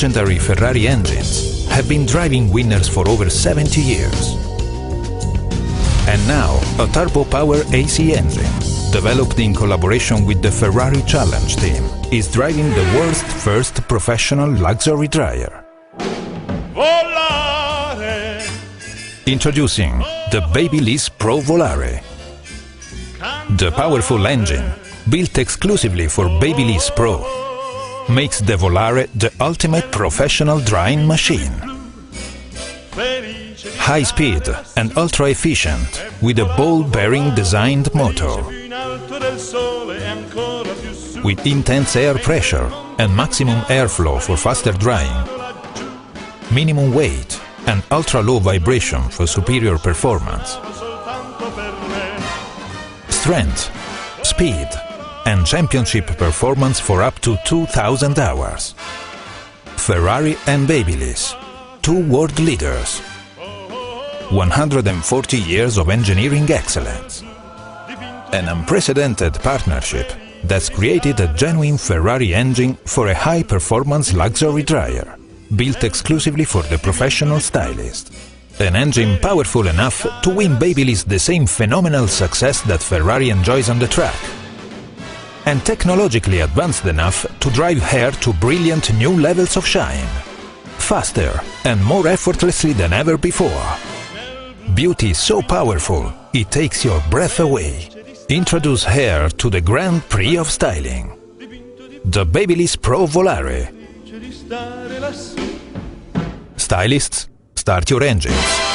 legendary Ferrari engines have been driving winners for over 70 years. And now, a turbo-power AC engine, developed in collaboration with the Ferrari Challenge team, is driving the world's first professional luxury dryer. Volare. Introducing the Babyliss Pro Volare. The powerful engine, built exclusively for Babyliss Pro, makes the Volare the ultimate professional drying machine. High speed and ultra efficient, with a ball-bearing designed motor. With intense air pressure and maximum airflow for faster drying. Minimum weight and ultra-low vibration for superior performance. Strength, speed and championship performance for up to 2000 hours. Ferrari and Babyliss, two world leaders. 140 years of engineering excellence. An unprecedented partnership that's created a genuine Ferrari engine for a high-performance luxury dryer, built exclusively for the professional stylist. An engine powerful enough to win Babyliss the same phenomenal success that Ferrari enjoys on the track. And technologically advanced enough to drive hair to brilliant new levels of shine. Faster and more effortlessly than ever before. Beauty so powerful, it takes your breath away. Introduce hair to the Grand Prix of styling. The Babyliss Pro Volare. Stylists, start your engines.